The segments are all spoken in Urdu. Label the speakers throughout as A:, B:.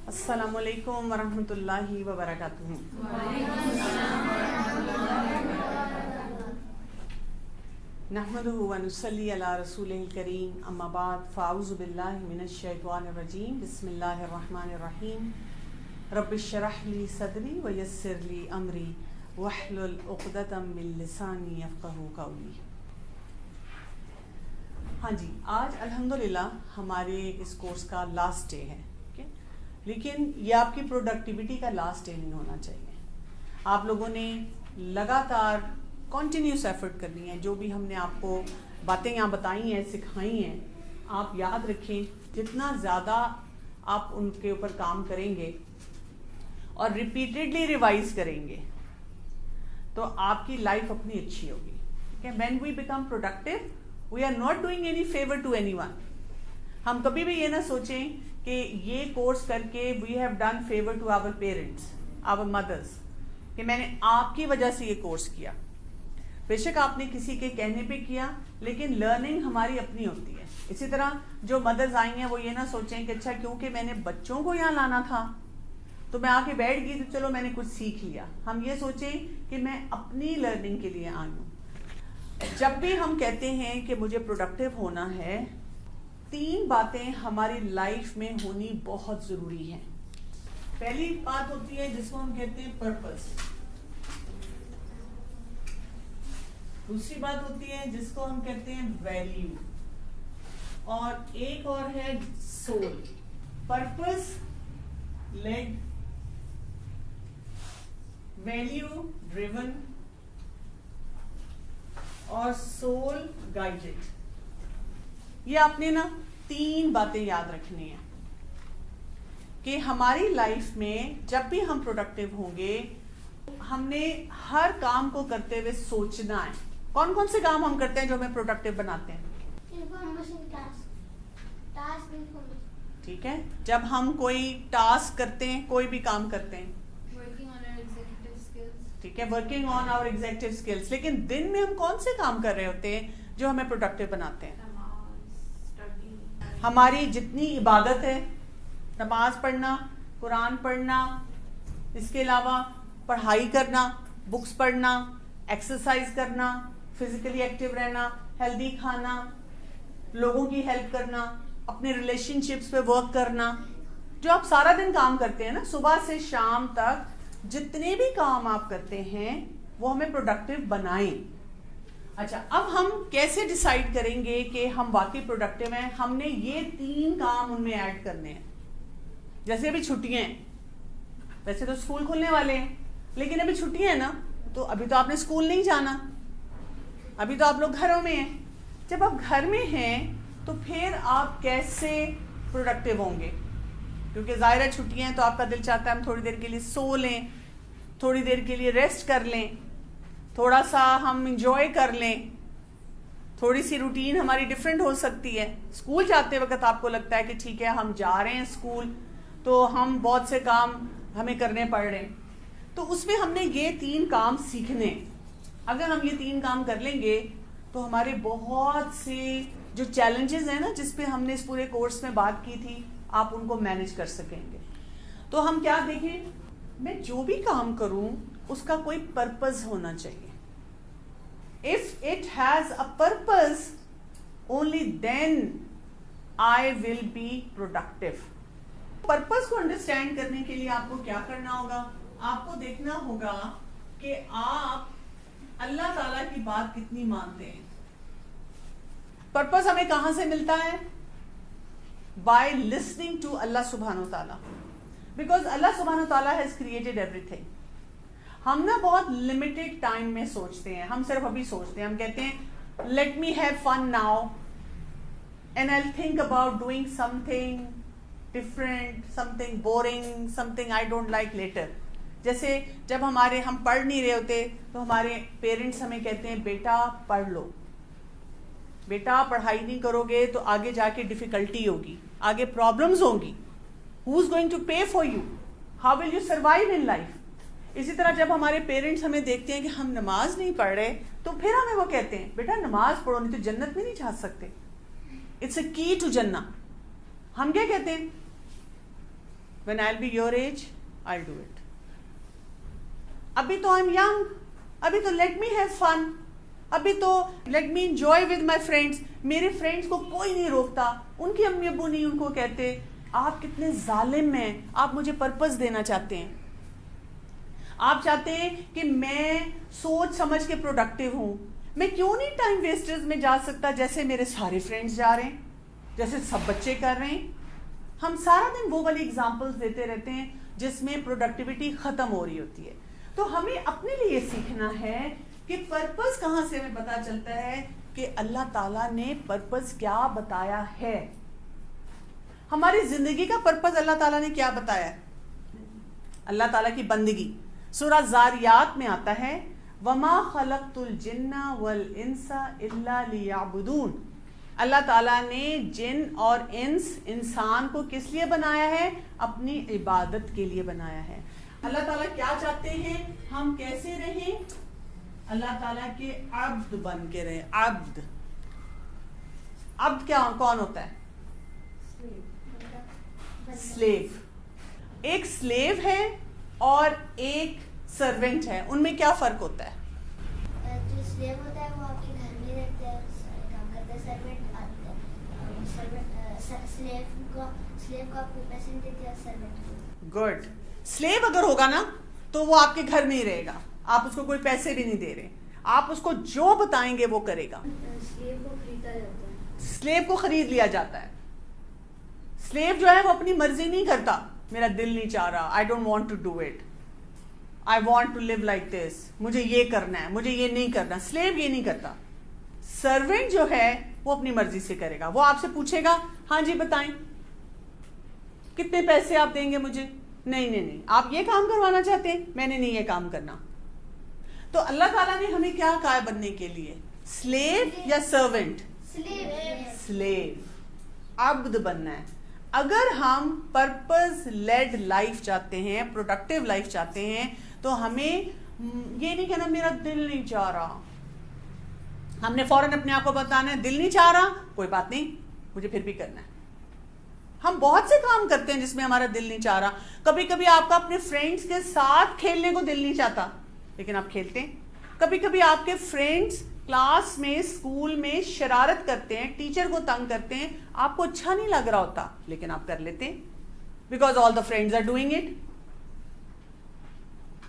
A: السلام علیکم ورحمۃ اللہ وبرکاتہ. نحمده ونصلی علی رسولہ الکریم. اما بعد فاعوذ باللہ من الشیطان الرجیم. بسم اللہ الرحمن الرحیم. رب اشرح لی صدری ویسر لی امری واحلل عقدۃ من لسانی یفقہوا قولی. ہاں جی، آج الحمدللہ ہمارے اس کورس کا لاسٹ ڈے ہے، لیکن یہ آپ کی پروڈکٹیوٹی کا لاسٹ ڈے نہیں ہونا چاہیے. آپ لوگوں نے لگاتار کنٹینیوس ایفرٹ کرنی ہے. جو بھی ہم نے آپ کو باتیں یہاں بتائی ہیں، سکھائی ہیں، آپ یاد رکھیں. جتنا زیادہ آپ ان کے اوپر کام کریں گے اور ریپیٹیڈلی ریوائز کریں گے تو آپ کی لائف اپنی اچھی ہوگی. When we become productive we are not doing any favour to any one. ہم کبھی بھی یہ نہ سوچیں کہ یہ کورس کر کے we have done favour to our parents, our mothers, کہ میں نے آپ کی وجہ سے یہ کورس کیا. بے شک آپ نے کسی کے کہنے پہ کیا، لیکن لرننگ ہماری اپنی ہوتی ہے. اسی طرح جو مدرز آئی ہیں وہ یہ نہ سوچیں کہ اچھا کیونکہ میں نے بچوں کو یہاں لانا تھا تو میں آ کے بیٹھ گئی تو چلو میں نے کچھ سیکھ لیا. ہم یہ سوچیں کہ میں اپنی لرننگ کے لیے آئی ہوں. جب بھی ہم کہتے ہیں کہ مجھے پروڈکٹیو ہونا ہے، 3 باتیں ہماری لائف میں ہونی بہت ضروری ہیں. پہلی بات ہوتی ہے جس کو ہم کہتے ہیں پرپس. دوسری بات ہوتی ہے جس کو ہم کہتے ہیں ویلیو، اور ایک اور ہے civil. Purpose lead, value driven, اور سول گائیڈڈ. یہ آپ نے نا 3 باتیں یاد رکھنی ہیں کہ ہماری لائف میں جب بھی ہم پروڈکٹیو ہوں گے ہم نے ہر کام کو کرتے ہوئے سوچنا ہے. کون کون سے کام ہم کرتے ہیں جو ہمیں پروڈکٹیو بناتے ہیں؟ ٹھیک ہے، جب ہم کوئی ٹاسک کرتے ہیں، کوئی بھی کام کرتے ہیں، ٹھیک ہے، working on our executive skills. لیکن دن میں ہم کون سے کام کر رہے ہوتے ہیں جو ہمیں پروڈکٹیو بناتے ہیں؟ ہماری جتنی عبادت ہے، نماز پڑھنا، قرآن پڑھنا، اس کے علاوہ پڑھائی کرنا، بکس پڑھنا، ایکسرسائز کرنا، فزیکلی ایکٹیو رہنا، ہیلدی کھانا، لوگوں کی ہیلپ کرنا، اپنے ریلیشن شپس پہ ورک کرنا. جو آپ سارا دن کام کرتے ہیں نا، صبح سے شام تک جتنے بھی کام آپ کرتے ہیں وہ ہمیں پروڈکٹیو بنائیں. اچھا، اب ہم کیسے ڈیسائیڈ کریں گے کہ ہم واقعی پروڈکٹیو ہیں؟ ہم نے یہ 3 کام ان میں ایڈ کرنے ہیں. جیسے ابھی چھٹیاں ہیں، ویسے تو اسکول کھلنے والے ہیں لیکن ابھی چھٹیاں ہیں نا، تو ابھی تو آپ نے اسکول نہیں جانا، ابھی تو آپ لوگ گھروں میں ہیں. جب آپ گھر میں ہیں تو پھر آپ کیسے پروڈکٹیو ہوں گے؟ کیونکہ ظاہر ہے چھٹیاں ہیں تو آپ کا دل چاہتا ہے ہم تھوڑی دیر کے لیے سو لیں، تھوڑی دیر کے لیے ریسٹ کر لیں، تھوڑا سا ہم انجوائے کر لیں. تھوڑی سی روٹین ہماری ڈفرینٹ ہو سکتی ہے. اسکول جاتے وقت آپ کو لگتا ہے کہ ٹھیک ہے ہم جا رہے ہیں اسکول تو ہم بہت سے کام ہمیں کرنے پڑ رہے ہیں، تو اس میں ہم نے یہ 3 کام سیکھنے. اگر ہم یہ 3 کام کر لیں گے تو ہمارے بہت سے جو چیلنجز ہیں نا جس پہ ہم نے اس پورے کورس میں بات کی تھی، آپ ان کو مینج کر سکیں گے. تو ہم کیا دیکھیں، میں جو بھی کام کروں اس کا کوئی پرپز ہونا چاہیے. If it has a purpose, only then I will be productive. Purpose کو انڈرسٹینڈ کرنے کے لیے آپ کو کیا کرنا ہوگا؟ آپ کو دیکھنا ہوگا کہ آپ اللہ تعالیٰ کی بات کتنی مانتے ہیں. پرپز ہمیں کہاں سے ملتا ہے؟ By listening to Allah subhanahu wa ta'ala. Because Allah subhanahu wa ta'ala has created everything. ہم نا بہت لمیٹڈ ٹائم میں سوچتے ہیں. ہم صرف ابھی سوچتے ہیں، ہم کہتے ہیں let me have fun now and I think about doing something different, something boring, something I don't like later. جیسے جب ہم پڑھ نہیں رہے ہوتے تو ہمارے پیرنٹس ہمیں کہتے ہیں بیٹا پڑھ لو، بیٹا پڑھائی نہیں کرو گے تو آگے جا کے ڈیفیکلٹی ہوگی، آگے پرابلمز ہوں گی. Who is going to pay for you? How will you survive in life? اسی طرح جب ہمارے پیرنٹس ہمیں دیکھتے ہیں کہ ہم نماز نہیں پڑھ رہے تو پھر ہمیں وہ کہتے ہیں بیٹا نماز پڑھو نہیں تو جنت میں نہیں جا سکتے. اٹس اے کی ٹو جنہ. ہم کیا کہتے ہیں؟ when I'll be your age, I'll do it. ابھی تو I'm young, ابھی تو let me have fun, ابھی تو let me enjoy with my friends. میرے فرینڈس کو کوئی نہیں روکتا, ان کی امی ابو نہیں ان کو کہتے آپ کتنے ظالم ہیں, آپ مجھے پرپز دینا چاہتے ہیں, آپ چاہتے ہیں کہ میں سوچ سمجھ کے پروڈکٹیو ہوں. میں کیوں نہیں ٹائم ویسٹرز میں جا سکتا جیسے میرے سارے فرینڈس جا رہے ہیں, جیسے سب بچے کر رہے ہیں. ہم سارا دن وہ والی اگزامپلس دیتے رہتے ہیں جس میں پروڈکٹیوٹی ختم ہو رہی ہوتی ہے. تو ہمیں اپنے لیے سیکھنا ہے کہ پرپز کہاں سے ہمیں پتا چلتا ہے کہ اللہ تعالیٰ نے پرپز کیا بتایا ہے. ہماری زندگی کا پرپز اللہ تعالیٰ نے کیا بتایا ہے؟ اللہ تعالیٰ کی بندگی. سورہ زاریات میں آتا ہے وَمَا خَلَقْتُ الْجِنَّ وَالْإِنسَ إِلَّا لِيَعْبُدُونَ. اللہ تعالیٰ نے جن اور انسان کو کس لیے بنایا ہے؟ اپنی عبادت کے لیے بنایا ہے. اللہ تعالیٰ کیا چاہتے ہیں ہم کیسے رہیں؟ اللہ تعالیٰ کے عبد بن کے رہیں. عبد, عبد کیا کون ہوتا ہے؟ سلیو. ایک سلیو ہے اور ایک سرونٹ ہے, ان میں کیا فرق ہوتا ہے؟
B: جو سلیو ہوتا ہے وہ آپ کے گھر میں رہتا ہے, کام کرتا ہے. سرونٹ آتا ہے, سلیو کو آپ کو پیسے نہیں دیتے اور سرونٹ کو.
A: گڈ. سلیو اگر ہوگا نا تو وہ آپ کے گھر نہیں رہے گا, آپ اس کو کوئی پیسے بھی نہیں دے رہے, آپ اس کو جو بتائیں گے وہ کرے گا.
B: سلیو کو خریدا جاتا ہے,
A: سلیو کو خرید لیا جاتا ہے. سلیو جو ہے وہ اپنی مرضی نہیں کرتا, میرا دل نہیں چاہ رہا, I don't want to do it, I want to live like this, مجھے یہ کرنا ہے, مجھے یہ نہیں کرنا. سلیو یہ نہیں کرتا. سرونٹ جو ہے وہ اپنی مرضی سے کرے گا. وہ آپ سے پوچھے گا ہاں جی بتائیں کتنے پیسے آپ دیں گے مجھے؟ نہیں, آپ یہ کام کروانا چاہتے ہیں, میں نے نہیں یہ کام کرنا. تو اللہ تعالیٰ نے ہمیں کیا کہا بننے کے لیے؟ سلیو یا سرونٹ؟ سلیو, عبد بننا ہے. اگر ہم پرپز لیڈ لائف چاہتے ہیں, پروڈکٹیو لائف چاہتے ہیں, تو ہمیں یہ نہیں کہنا میرا دل نہیں چاہ رہا. ہم نے فوراً اپنے آپ کو بتانا ہے دل نہیں چاہ رہا, کوئی بات نہیں, مجھے پھر بھی کرنا ہے. ہم بہت سے کام کرتے ہیں جس میں ہمارا دل نہیں چاہ رہا. کبھی کبھی آپ کا اپنے فرینڈس کے ساتھ کھیلنے کو دل نہیں چاہتا لیکن آپ کھیلتے ہیں. کبھی کبھی آپ کے فرینڈس کلاس میں اسکول میں شرارت کرتے ہیں, ٹیچر کو تنگ کرتے ہیں, آپ کو اچھا نہیں لگ رہا ہوتا لیکن آپ کر لیتے ہیں because all the friends are doing it.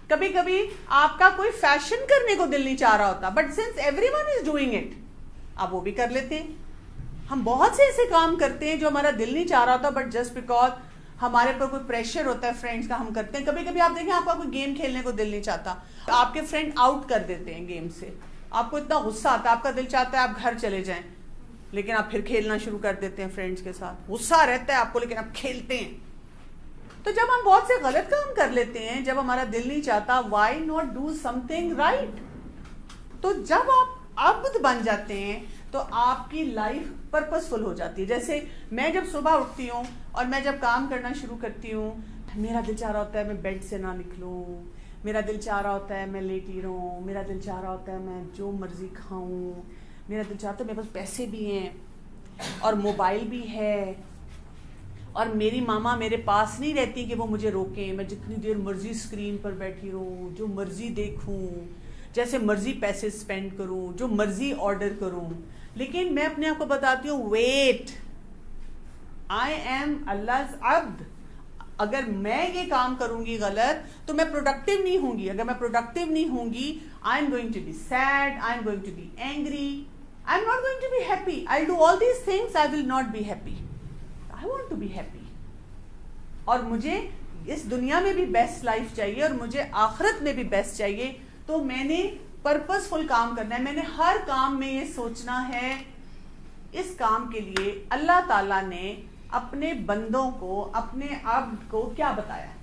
A: کبھی کبھی آپ کا کوئی فیشن کرنے کو دل نہیں چاہ رہا ہوتا but since every one is doing it آپ وہ بھی کر لیتے ہیں. ہم بہت سے ایسے کام کرتے ہیں جو ہمارا دل نہیں چاہ رہا ہوتا بٹ جسٹ بیکاز ہمارے پر کوئی پریشر ہوتا ہے فرینڈس کا, ہم کرتے ہیں. کبھی کبھی آپ دیکھیں آپ کا کوئی گیم کھیلنے کو دل نہیں چاہتا, آپ کے فرینڈ آؤٹ کر دیتے ہیں گیم سے, آپ کو اتنا غصہ آتا ہے, آپ کا دل چاہتا ہے آپ گھر چلے جائیں لیکن آپ پھر کھیلنا شروع کر دیتے ہیں فرینڈس کے ساتھ. غصہ رہتا ہے آپ کو لیکن آپ کھیلتے ہیں. تو جب ہم بہت سے غلط کام کر لیتے ہیں, جب ہمارا دل نہیں چاہتا, why not do something right. تو جب آپ عبد بن جاتے ہیں تو آپ کی لائف پرپسفل ہو جاتی ہے. جیسے میں جب صبح اٹھتی ہوں اور میں جب کام کرنا شروع کرتی ہوں, میرا دل چاہ رہا ہوتا ہے میں بیڈ سے نہ نکلوں, میرا دل چاہ رہا ہوتا ہے میں لیٹی رہوں, میرا دل چاہ رہا ہوتا ہے میں جو مرضی کھاؤں, میرا دل چاہتا ہے میرے پاس پیسے بھی ہیں اور موبائل بھی ہے اور میری ماما میرے پاس نہیں رہتی کہ وہ مجھے روکیں, میں جتنی دیر مرضی اسکرین پر بیٹھی رہوں, جو مرضی دیکھوں, جیسے مرضی پیسے اسپینڈ کروں, جو مرضی آرڈر کروں. لیکن میں اپنے آپ کو بتاتی ہوں ویٹ, آئی ایم اللہ's عبد. اگر میں یہ کام کروں گی غلط تو میں پروڈکٹیو نہیں ہوں گی. اگر میں پروڈکٹیو نہیں ہوں گی I am going to be sad, I am going to be angry, I am not going to be happy. I do all these things, I will not be happy. I want to be happy. اور مجھے اس دنیا میں بھی بیسٹ لائف چاہیے اور مجھے آخرت میں بھی بیسٹ چاہیے. تو میں نے پرپس فل کام کرنا ہے. میں نے ہر کام میں یہ سوچنا ہے اس کام کے لیے اللہ تعالیٰ نے اپنے بندوں کو, اپنے عبد کو کیا بتایا ہے.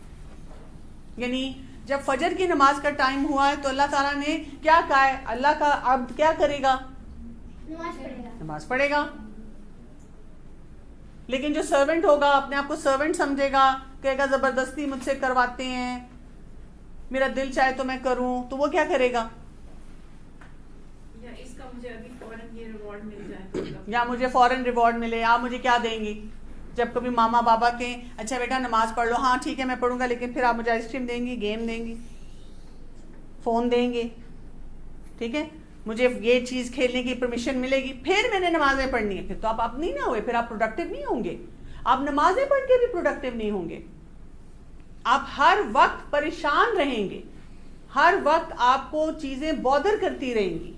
A: یعنی جب فجر کی نماز کا ٹائم ہوا ہے تو اللہ تعالیٰ نے کیا کہا ہے, اللہ کا عبد کیا کرے گا؟ نماز پڑھے گا. لیکن جو سرونٹ ہوگا اپنے آپ کو سرونٹ سمجھے گا, کہے گا زبردستی مجھ سے کرواتے ہیں, میرا دل چاہے تو میں کروں, تو وہ کیا کرے گا؟
C: یا اس کا مجھے ابھی فوراً یہ ریوارڈ مل جائے,
A: یا مجھے فوراً ریوارڈ ملے, آپ مجھے کیا دیں گی, جب کبھی ماما بابا کہیں اچھا بیٹا نماز پڑھ لو، ہاں ٹھیک ہے میں پڑھوں گا، لیکن پھر آپ مجھے آئس کریم دیں گی، گیم دیں گی، فون دیں گے، ٹھیک ہے، مجھے یہ چیز کھیلنے کی پرمیشن ملے گی، پھر میں نے نمازیں پڑھنی ہے، پھر تو آپ نہیں نہ ہوئے، پھر آپ پروڈکٹیو نہیں ہوں گے، آپ نمازیں پڑھ کے بھی پروڈکٹیو نہیں ہوں گے، آپ ہر وقت پریشان رہیں گے، ہر وقت آپ کو چیزیں بودر کرتی رہیں گی.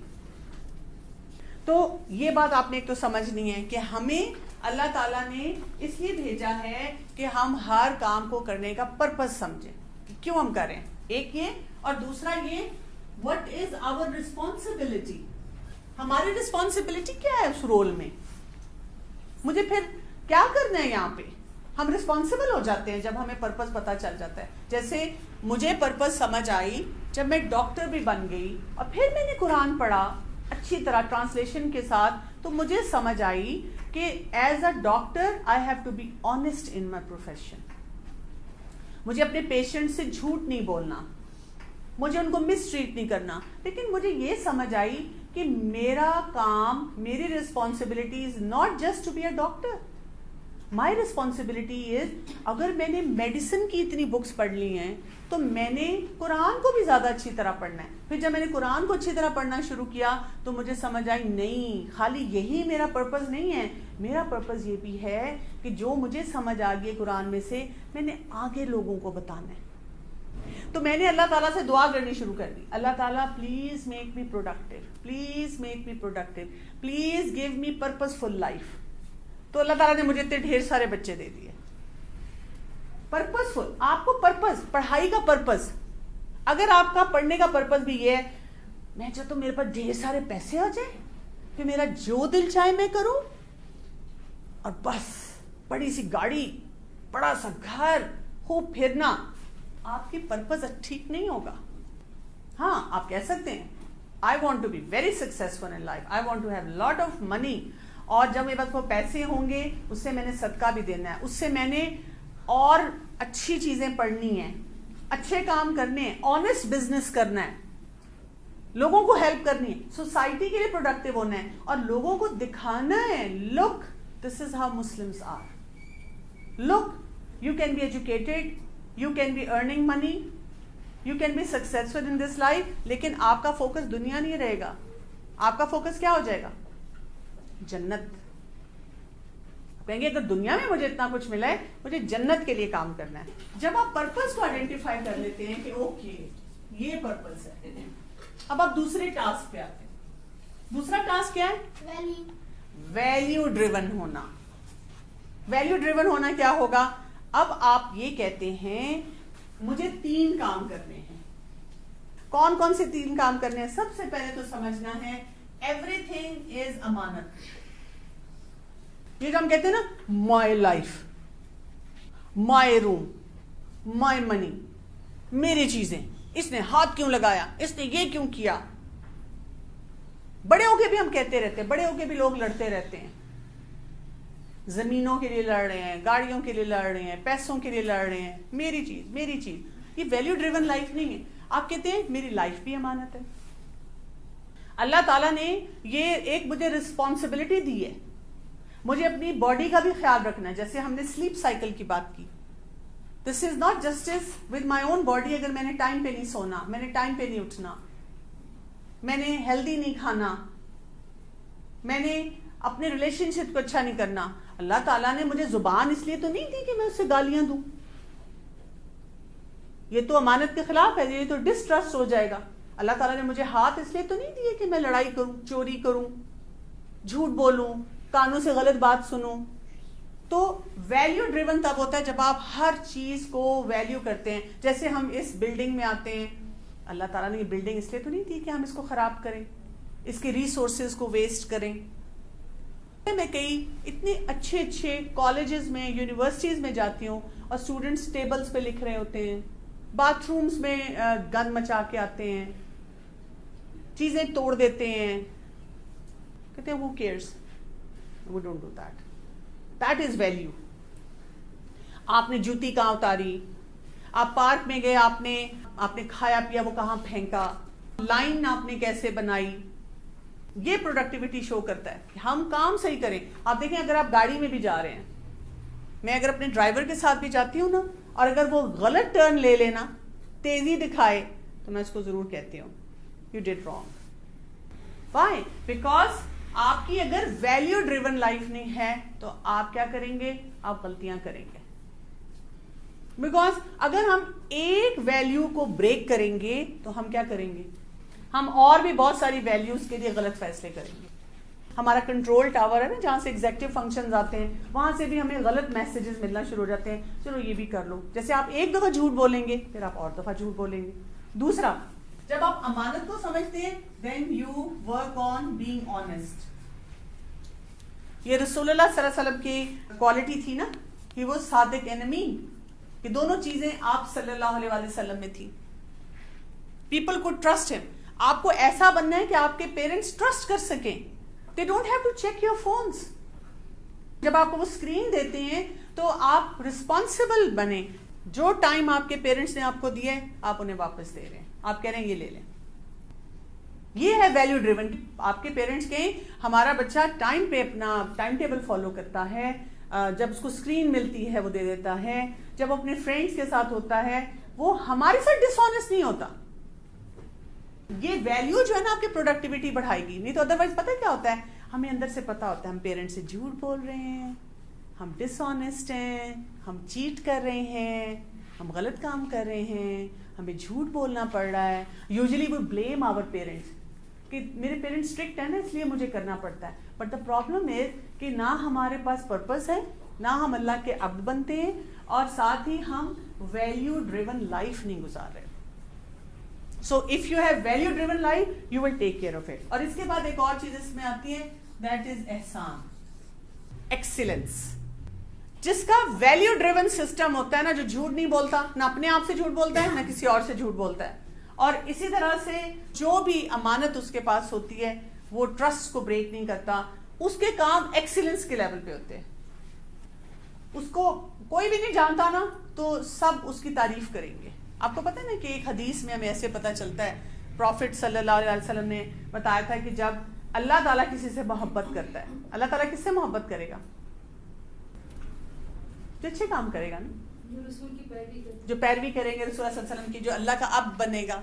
A: تو یہ بات آپ نے ایک تو سمجھنی ہے کہ ہمیں اللہ تعالیٰ نے اس لیے بھیجا ہے کہ ہم ہر کام کو کرنے کا پرپس سمجھیں کیوں ہم کریں، ایک یہ، اور دوسرا یہ what is our responsibility، ہماری رسپانسبلٹی کیا ہے اس رول میں، مجھے پھر کیا کرنا ہے یہاں پہ. ہم رسپانسبل ہو جاتے ہیں جب ہمیں پرپس پتا چل جاتا ہے. جیسے مجھے پرپس سمجھ آئی جب میں ڈاکٹر بھی بن گئی اور پھر میں نے قرآن پڑھا اچھی طرح ٹرانسلیشن کے ساتھ، تو مجھے سمجھ آئی کہ as a doctor I have to be honest in my profession. مجھے اپنے پیشنٹ سے جھوٹ نہیں بولنا، مجھے ان کو مس ٹریٹ نہیں کرنا. لیکن مجھے یہ سمجھ آئی کہ میرا کام، میری responsibility is not just to be a doctor. My responsibility is, اگر میں نے میڈیسن کی اتنی بکس پڑھ لی ہیں تو میں نے قرآن کو بھی زیادہ اچھی طرح پڑھنا ہے. پھر جب میں نے قرآن کو اچھی طرح پڑھنا شروع کیا تو مجھے سمجھ آئی نہیں، خالی یہی میرا پرپس نہیں ہے، میرا پرپس یہ بھی ہے کہ جو مجھے سمجھ آ گئی قرآن میں سے میں نے آگے لوگوں کو بتانا ہے. تو میں نے اللہ تعالیٰ سے دعا کرنی شروع کر دی، اللہ تعالیٰ please make me productive, please make me productive, please give me purposeful life. تو اللہ تعالیٰ نے مجھے اتنے ڈھیر سارے بچے دے دیے. پرپس فل، آپ کو پرپس، پڑھائی کا پرپس، اگر آپ کا پڑھنے کا پرپس بھی یہ ہے میں چاہتا ہوں میرے پاس ڈھیر سارے پیسے آ جائیں کہ میرا جو دل چاہے میں کروں، اور بس بڑی سی گاڑی، بڑا سا گھر، خوب پھرنا، آپ کی پرپس ٹھیک نہیں ہوگا. ہاں آپ کہہ سکتے ہیں I want to be very successful in life, I want to have lot of money، اور جب میرے پاس وہ پیسے ہوں گے اس سے میں نے صدقہ بھی دینا ہے، اس سے میں نے اور اچھی چیزیں پڑھنی ہیں، اچھے کام کرنے ہیں، آنیسٹ بزنس کرنا ہے، لوگوں کو ہیلپ کرنی ہے، سوسائٹی کے لیے پروڈکٹیو ہونا ہے، اور لوگوں کو دکھانا ہے look this is how Muslims are. Look you can be educated, you can be earning money, you can be successful in this life, لیکن آپ کا فوکس دنیا نہیں رہے گا. آپ کا فوکس کیا ہو جائے گا؟ جنت. کہیں گے اگر دنیا میں مجھے اتنا کچھ ملا ہے مجھے جنت کے لیے کام کرنا ہے. جب آپ پرپس کو آئیڈینٹیفائی کر لیتے ہیں کہ اوکے یہ پرپس ہے، اب آپ دوسرے ٹاسک پہ آتے ہیں. دوسرا ٹاسک کیا ہے؟ ویلیو ڈریون ہونا. ویلیو ڈریون ہونا کیا ہوگا؟ اب آپ یہ کہتے ہیں مجھے 3 کام کرنے ہیں. کون کون سے 3 کام کرنے ہیں؟ سب سے پہلے تو سمجھنا ہے ایوری تھنگ از امانت. یہ جو ہم کہتے ہیں نا مائی لائف، مائی روم، مائی منی، میری چیزیں، اس نے ہاتھ کیوں لگایا، اس نے یہ کیوں کیا. بڑے ہو کے بھی ہم کہتے رہتے ہیں، بڑے ہو کے بھی لوگ لڑتے رہتے ہیں، زمینوں کے لیے لڑ رہے ہیں، گاڑیوں کے لیے لڑ رہے ہیں، پیسوں کے لیے لڑ رہے ہیں، میری چیز میری چیز. یہ ویلیو ڈریون لائف نہیں ہے. آپ کہتے ہیں میری لائف بھی امانت ہے. اللہ تعالیٰ نے یہ ایک مجھے رسپانسبلٹی دی ہے، مجھے اپنی باڈی کا بھی خیال رکھنا ہے. جیسے ہم نے سلیپ سائیکل کی بات کی، this is not justice with my own body. اگر میں نے ٹائم پہ نہیں سونا، میں نے ٹائم پہ نہیں اٹھنا، میں نے ہیلدی نہیں کھانا، میں نے اپنے ریلیشن شپ کو اچھا نہیں کرنا، اللہ تعالیٰ نے مجھے زبان اس لیے تو نہیں دی کہ میں اس سے گالیاں دوں. یہ تو امانت کے خلاف ہے، یہ تو ڈسٹرسٹ ہو جائے گا. اللہ تعالیٰ نے مجھے ہاتھ اس لیے تو نہیں دیے کہ میں لڑائی کروں، چوری کروں، جھوٹ بولوں، کانوں سے غلط بات سنوں. تو ویلیو ڈریون تب ہوتا ہے جب آپ ہر چیز کو ویلیو کرتے ہیں. جیسے ہم اس بلڈنگ میں آتے ہیں، اللہ تعالیٰ نے یہ بلڈنگ اس لیے تو نہیں دی کہ ہم اس کو خراب کریں، اس کے ریسورسز کو ویسٹ کریں. میں کئی اتنے اچھے اچھے کالجز میں، یونیورسٹیز میں جاتی ہوں اور اسٹوڈنٹس ٹیبلز پہ لکھ رہے ہوتے ہیں، باتھ رومز میں گند مچا کے آتے ہیں، چیزیں توڑ دیتے ہیں. کہتے ہیں who cares, we don't do that. That is value. آپ نے جوتی کہاں اتاری، آپ پارک میں گئے، آپ نے کھایا پیا وہ کہاں پھینکا، لائن آپ نے کیسے بنائی. یہ پروڈکٹیوٹی شو کرتا ہے کہ ہم کام صحیح کریں. آپ دیکھیں اگر آپ گاڑی میں بھی جا رہے ہیں میں اگر اپنے ڈرائیور کے ساتھ بھی جاتی ہوں نا اور اگر وہ غلط ٹرن لے لینا, تیزی دکھائے, تو میں اس کو ضرور کہتی ہوں you did wrong. Why? Because آپ کی اگر ویلیو ڈریون لائف نہیں ہے تو آپ کیا کریں گے, آپ غلطیاں کریں گے. بیکاز اگر ہم ایک ویلیو کو بریک کریں گے تو ہم کیا کریں گے, ہم اور بھی بہت ساری ویلیوز کے لیے غلط فیصلے کریں گے. ہمارا کنٹرول ٹاور ہے نا جہاں سے ایگزیکٹو فنکشنز آتے ہیں, وہاں سے بھی ہمیں غلط میسیجز ملنا شروع ہو جاتے ہیں, چلو یہ بھی کر لو. جیسے آپ ایک دفعہ جھوٹ بولیں گے پھر آپ اور دفعہ جھوٹ بولیں گے. دوسرا, جب آپ امانت کو سمجھتے ہیں then you work on being honest. یہ رسول اللہ صلی اللہ علیہ وسلم کی کوالٹی تھی نا, he was صادق and امین, یہ دونوں چیزیں آپ صلی اللہ علیہ وآلہ وسلم میں تھی. People could trust him. آپ کو ایسا بننا ہے کہ آپ کے پیرنٹس ٹرسٹ کر سکیں. They don't have to check your phones. جب آپ کو وہ اسکرین دیتے ہیں تو آپ رسپانسبل بنیں. جو ٹائم آپ کے پیرنٹس نے آپ کو دیا ہے آپ انہیں واپس دے رہے ہیں, آپ کہہ رہے ہیں یہ لے لیں. یہ ہے ویلیو ڈریون. آپ کے پیرنٹس کہیں ہمارا بچہ ٹائم پہ اپنا ٹائم ٹیبل فالو کرتا ہے, جب اس کو اسکرین ملتی ہے وہ دے دیتا ہے, جب اپنے فرینڈس کے ساتھ ہوتا ہے وہ ہمارے ساتھ ڈس آنیسٹ نہیں ہوتا. یہ ویلیو جو ہے نا آپ کی پروڈکٹیوٹی بڑھائے گی. نہیں تو ادروائز پتہ کیا ہوتا ہے, ہمیں اندر سے پتا ہوتا ہے ہم پیرنٹ سے جھوٹ بول رہے ہیں, ہم ڈس آنیسٹ ہیں, ہم چیٹ کر رہے ہیں, ہم غلط کام کر رہے ہیں, ہمیں جھوٹ بولنا پڑ رہا ہے. Usually we blame our parents کہ میرے پیرنٹس اسٹرکٹ ہیں نا اس لیے مجھے کرنا پڑتا ہے. بٹ دا پرابلم از کہ نہ ہمارے پاس پرپز ہے, نہ ہم اللہ کے عبد بنتے ہیں, اور ساتھ ہی ہم ویلیو ڈریون لائف نہیں گزار رہے. So if you have value driven life, you will take care of it. اور اس کے بعد ایک اور چیز اس میں آتی ہے, that is احسان, excellence. جس کا ویلیو ڈریون سسٹم ہوتا ہے نا, جو جھوٹ نہیں بولتا, نہ اپنے آپ سے جھوٹ بولتا ہے نہ کسی اور سے جھوٹ بولتا ہے, اور اسی طرح سے جو بھی امانت اس کے پاس ہوتی ہے وہ ٹرسٹ کو بریک نہیں کرتا. اس کے کام ایکسیلنس کے لیول پہ ہوتے ہیں. اس کو کوئی بھی نہیں جانتا نا تو سب اس کی تعریف کریں گے. آپ کو پتہ ہے نا کہ ایک حدیث میں ہمیں ایسے پتہ چلتا ہے, پروفٹ صلی اللہ علیہ وسلم نے بتایا تھا کہ جب اللہ تعالیٰ کسی سے محبت کرتا ہے, اللہ تعالیٰ کس سے محبت کرے گا, جو اچھے کام کرے گا نا, جو پیروی کریں گے رسول اللہ صلی اللہ علیہ وسلم کی, جو اللہ کا اب بنے گا,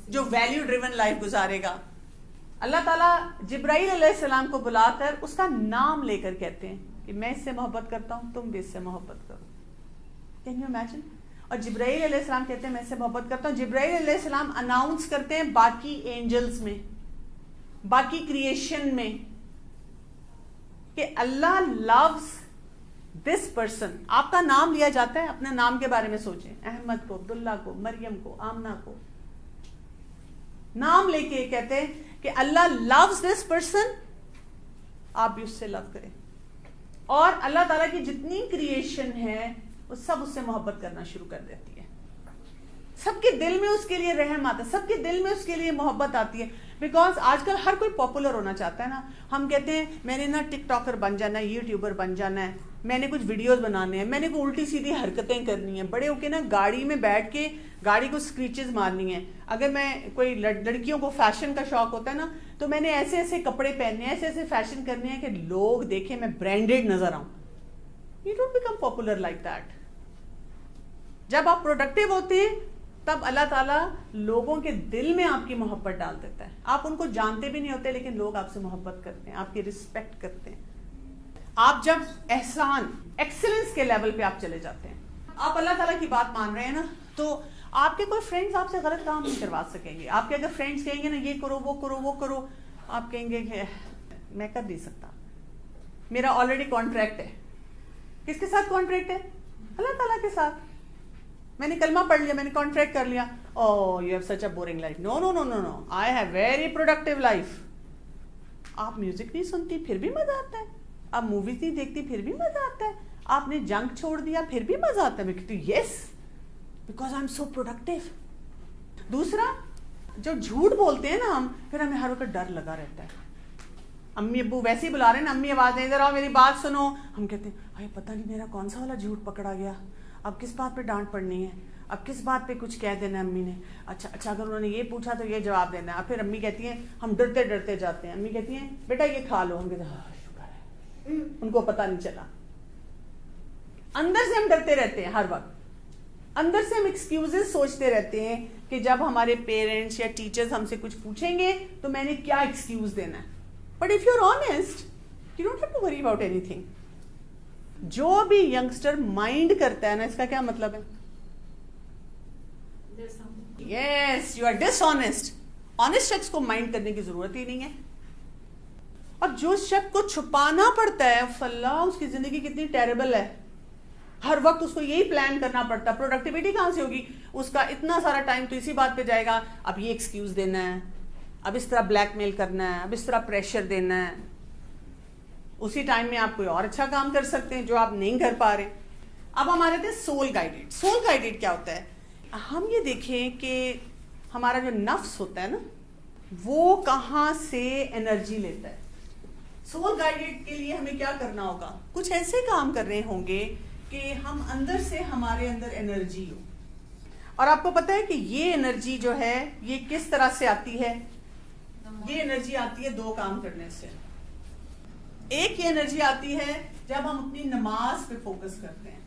A: جو ویلیو ڈریون لائف گزارے گا. اللہ تعالیٰ جبرائیل علیہ السلام کو بلا کر اس کا نام لے کر کہتے ہیں کہ میں اس سے محبت کرتا ہوں, تم بھی اس سے محبت کرو. Can you imagine. اور جبرائیل علیہ السلام کہتے ہیں میں اس سے محبت کرتا ہوں. جبرائیل علیہ السلام اناؤنس کرتے ہیں باقی اینجلز میں, باقی کریشن میں, کہ اللہ loves this person. آپ کا نام لیا جاتا ہے, اپنے نام کے بارے میں سوچیں, احمد کو, عبداللہ کو, مریم کو, آمنہ کو, نام لے کے کہتے ہیں کہ اللہ loves this person, آپ بھی اس سے لو کریں. اور اللہ تعالیٰ کی جتنی کریشن ہے وہ سب اس سے محبت کرنا شروع کر دیتی ہے. سب کے دل میں اس کے لیے رحم آتا ہے, سب کے دل میں اس کے لیے محبت آتی ہے. بیکاز آج کل ہر کوئی پاپولر ہونا چاہتا ہے نا. ہم کہتے ہیں میں نے نا ٹک ٹاکر بن جانا ہے, یوٹیوبر بن جانا ہے, میں نے کچھ ویڈیوز بنانے ہیں, میں نے کوئی الٹی سیدھی حرکتیں کرنی ہیں, بڑے ہو کے نا گاڑی میں بیٹھ کے گاڑی کو اسکریچز مارنی ہیں. اگر میں کوئی لڑکیوں کو فیشن کا شوق ہوتا ہے نا تو میں نے ایسے ایسے کپڑے پہننے ہیں, ایسے ایسے فیشن کرنے ہیں کہ لوگ دیکھیں میں برانڈیڈ نظر آؤں. You don't become popular like that. جب آپ پروڈکٹیو ہوتے ہیں تب اللہ تعالیٰ لوگوں کے دل میں آپ کی محبت ڈال دیتا ہے. آپ ان کو جانتے بھی نہیں ہوتے لیکن لوگ آپ سے محبت کرتے ہیں, آپ کی رسپیکٹ کرتے ہیں. آپ جب احسان, ایکسلنس کے لیول پہ آپ چلے جاتے ہیں, آپ اللہ تعالیٰ کی بات مان رہے ہیں نا, تو آپ کے کوئی فرینڈز آپ سے غلط کام نہیں کروا سکیں گے. آپ کے اگر فرینڈز کہیں گے نا یہ کرو وہ کرو وہ کرو, آپ کہیں گے کہ میں کر نہیں سکتا, میرا آلریڈی کانٹریکٹ ہے. کس کے ساتھ کانٹریکٹ ہے؟ اللہ تعالیٰ کے ساتھ. میں نے کلمہ پڑھ لیا, میں نے کانٹریکٹ کر لیا. Oh you have such a boring life. No no no no no, I have very productive life. آپ میوزک نہیں سنتی پھر بھی مزہ آتا ہے, آپ موویز نہیں دیکھتی پھر بھی مزہ آتا ہے, آپ نے جنک چھوڑ دیا پھر بھی مزہ آتا ہے. میں کہتی ہوں yes because I am so productive. دوسرا, جو جھوٹ بولتے ہیں نا ہم, پھر ہمیں ہر وقت ڈر لگا رہتا ہے. امی ابو ویسے ہی بلا رہے ہیں نا, امی آواز دیں ادھر آؤ میری بات سنو. ہم کہتے ہیں بھائی پتہ نہیں میرا کون سا والا جھوٹ پکڑا گیا, اب کس بات پہ ڈانٹ پڑنی ہے, اب کس بات پہ کچھ کہہ دینا ہے امی نے. اچھا اگر انہوں نے یہ پوچھا تو یہ جواب دینا ہے. اب پھر امی کہتی ہیں, ہم ڈرتے ڈرتے جاتے ہیں, امی کہتی ہیں بیٹا یہ کھا لو. ہم کہتے ہیں شکر ہے, ان کو پتہ نہیں چلا. اندر سے ہم ڈرتے رہتے ہیں ہر وقت, اندر سے ہم ایکسکیوزز سوچتے رہتے ہیں کہ جب ہمارے پیرنٹس یا ٹیچرز ہم سے کچھ پوچھیں گے تو میں نے کیا ایکسکیوز دینا ہے. But if you are honest you don't have to worry about anything. جو بھی ینگسٹر مائنڈ کرتا ہے نا, اس کا کیا مطلب ہے؟
C: There's something.
A: Yes, you are dishonest. Honest شخص کو مائنڈ کرنے کی ضرورت ہی نہیں ہے. اور جو شخص کو چھپانا پڑتا ہے, فاللہ اس کی زندگی کتنی ٹیریبل ہے. ہر وقت اس کو یہی پلان کرنا پڑتا ہے. پروڈکٹیوٹی کہاں سے ہوگی؟ اس کا اتنا سارا ٹائم تو اسی بات پہ جائے گا, اب یہ ایکسکیوز دینا ہے, اب اس طرح بلیک میل کرنا ہے, اب اس طرح پریشر دینا ہے. اسی ٹائم میں آپ کوئی اور اچھا کام کر سکتے ہیں جو آپ نہیں کر پا رہے. اب ہمارے تھے سول گائیڈڈ. سول گائیڈڈ کیا ہوتا ہے؟ ہم یہ دیکھیں کہ ہمارا جو نفس ہوتا ہے نا, وہ کہاں سے انرجی لیتا ہے. سول گائیڈڈ کے لیے ہمیں کیا کرنا ہوگا؟ کچھ ایسے کام کر رہے ہوں گے کہ ہم اندر سے, ہمارے اندر انرجی ہو. اور آپ کو پتا ہے کہ یہ انرجی جو ہے یہ کس طرح سے آتی ہے؟ یہ انرجی آتی ہے دو کام کرنے سے. ایک یہ انرجی آتی ہے جب ہم اپنی نماز پہ فوکس کرتے ہیں.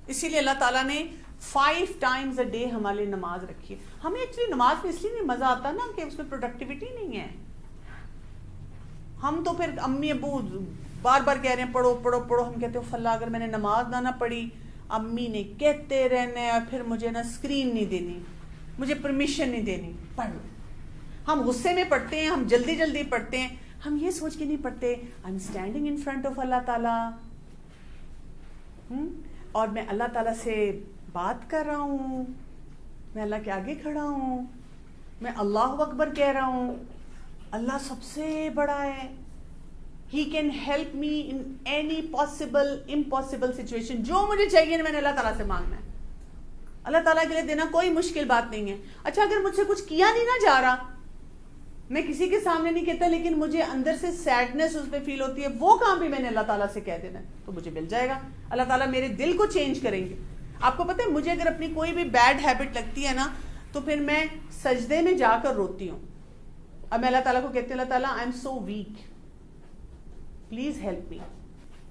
A: اسی لیے اللہ تعالیٰ نے 5 times a day ہمارے لیے نماز رکھی ہے. ہمیں ایکچولی نماز میں اس لیے نہیں مزہ آتا نا کہ اس میں پروڈکٹیوٹی نہیں ہے. ہم تو پھر امی ابو بار بار کہہ رہے ہیں پڑھو پڑھو پڑھو, ہم کہتے ہیں فلاں اگر میں نے نماز نہ پڑھی, امی نے کہتے رہنا ہے, اور پھر مجھے نا اسکرین نہیں دینی, مجھے پرمیشن نہیں دینی, پڑھ لو. ہم غصے میں پڑھتے ہیں, ہم جلدی جلدی پڑھتے ہیں, ہم یہ سوچ کے نہیں پڑھتے I am standing in front of اللہ تعالیٰ, اور میں اللہ تعالیٰ سے بات کر رہا ہوں, میں اللہ کے آگے کھڑا ہوں, میں اللہ اکبر کہہ رہا ہوں, اللہ سب سے بڑا ہے, he can help me in any possible impossible situation. جو مجھے چاہیے میں نے اللہ تعالیٰ سے مانگنا ہے, اللہ تعالیٰ کے لیے دینا کوئی مشکل بات نہیں ہے. اچھا اگر مجھ سے کچھ کیا نہیں نہ جا رہا, میں کسی کے سامنے نہیں کہتا, لیکن مجھے اندر سے سیڈنس اس پہ فیل ہوتی ہے, وہ کام بھی میں نے اللہ تعالیٰ سے کہہ دینا ہے تو مجھے مل جائے گا. اللہ تعالیٰ میرے دل کو چینج کریں گے. آپ کو پتہ ہے مجھے اگر اپنی کوئی بھی بیڈ ہیبٹ لگتی ہے نا, تو پھر میں سجدے میں جا کر روتی ہوں. اب میں اللہ تعالیٰ کو کہتی ہوں, اللہ تعالیٰ I am so week, please help me,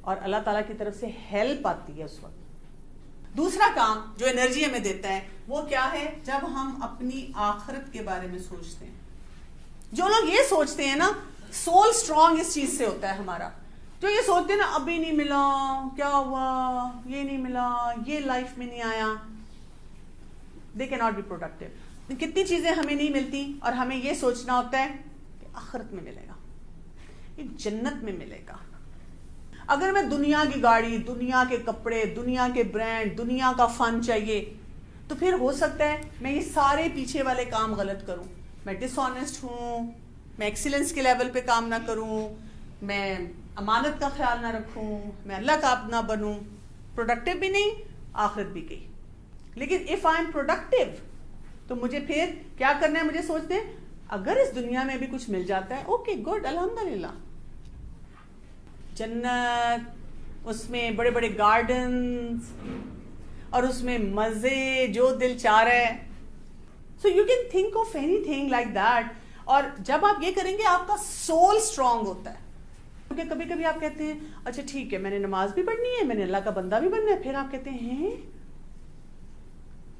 A: اور اللہ تعالیٰ کی طرف سے ہیلپ آتی ہے اس وقت. دوسرا کام جو انرجی ہمیں دیتا ہے وہ کیا ہے؟ جب ہم اپنی آخرت کے بارے میں سوچتے ہیں. جو لوگ یہ سوچتے ہیں نا, سول اسٹرانگ اس چیز سے ہوتا ہے ہمارا. جو یہ سوچتے ہیں نا ابھی نہیں ملا, کیا ہوا, یہ نہیں ملا, یہ لائف میں نہیں آیا, دے کی ناٹ بی پروڈکٹیو. کتنی چیزیں ہمیں نہیں ملتی اور ہمیں یہ سوچنا ہوتا ہے کہ آخرت میں ملے گا, یہ جنت میں ملے گا. اگر میں دنیا کی گاڑی, دنیا کے کپڑے, دنیا کے برانڈ, دنیا کا فن چاہیے, تو پھر ہو سکتا ہے میں یہ سارے پیچھے والے کام غلط کروں. میں ڈس آنیسٹ ہوں, میں ایکسیلنس کے لیول پہ کام نہ کروں, میں امانت کا خیال نہ رکھوں, میں اللہ کا اپنا بنوں, پروڈکٹیو بھی نہیں, آخرت بھی گئی. لیکن اف آئی ایم پروڈکٹیو تو مجھے پھر کیا کرنا ہے؟ مجھے سوچتے ہیں اگر اس دنیا میں بھی کچھ مل جاتا ہے, اوکے گڈ, الحمدللہ, جنت, اس میں بڑے بڑے گارڈنز, اور اس میں مزے جو دل چاہ رہا ہے. So you can think of any thing like that. اور جب آپ یہ کریں گے آپ کا سول اسٹرانگ ہوتا ہے. کیونکہ کبھی کبھی آپ کہتے ہیں اچھا ٹھیک ہے میں نے نماز بھی پڑھنی ہے, میں نے اللہ کا بندہ بھی بننا ہے, پھر آپ کہتے ہیں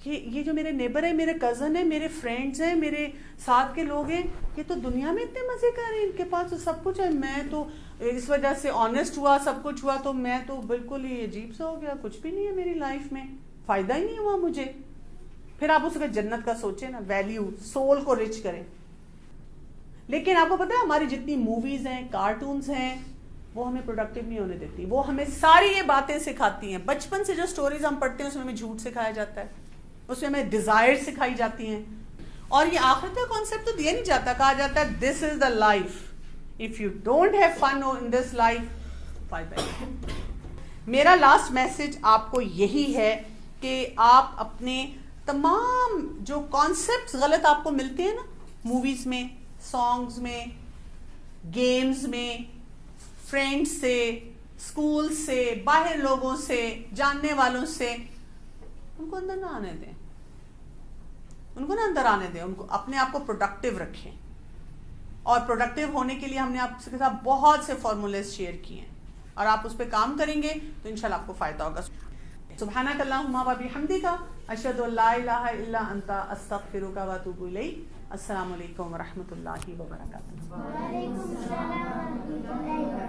A: کہ یہ جو میرے نیبر ہے, میرے کزن ہے, میرے فرینڈز ہیں, میرے ساتھ کے لوگ ہیں, یہ تو دنیا میں اتنے مزے کر رہے ہیں, ان کے پاس تو سب کچھ ہے, میں تو اس وجہ سے آنےسٹ ہوا, سب کچھ ہوا, تو میں تو بالکل ہی عجیب سا ہو گیا, کچھ بھی نہیں ہے میری لائف میں, فائدہ ہی نہیں ہوا مجھے. پھر آپ اس کا جنت کا سوچیں نا, ویلیو, سول کو رچ کریں. لیکن آپ کو پتا ہے ہماری جتنی موویز ہیں, کارٹونز ہیں, وہ ہمیں پروڈکٹیو نہیں ہونے دیتی. وہ ہمیں ساری یہ باتیں سکھاتی ہیں. بچپن سے جو سٹوریز ہم پڑھتے ہیں اس میں ہمیں جھوٹ سکھایا جاتا ہے, اس میں ہمیں ڈیزائر سکھائی جاتی ہیں. اور یہ آخرت کا کانسیپٹ تو دیا نہیں جاتا, کہا جاتا ہے this is the life, if you don't have fun in this life, فائدہ نہیں. میرا لاسٹ میسج آپ کو یہی ہے کہ آپ اپنے تمام جو کانسیپٹس غلط آپ کو ملتے ہیں نا, موویز میں, سانگز میں, گیمز میں, فرینڈز سے, اسکول سے, باہر لوگوں سے, جاننے والوں سے, ان کو اندر نہ آنے دیں, ان کو نہ اندر آنے دیں. ان کو اپنے آپ کو پروڈکٹیو رکھیں. اور پروڈکٹیو ہونے کے لیے ہم نے آپ کے ساتھ بہت سے فارمولیز شیئر کیے ہیں, اور آپ اس پہ کام کریں گے تو انشاءاللہ آپ کو فائدہ ہوگا. سبحانک اللہم و بحمدک اشہد ان لا الہ الا انت استغفرک و اتوب الیک. السلام علیکم ورحمۃ اللہ وبرکاتہ.
B: وعلیکم السلام ورحمۃ اللہ وبرکاتہ.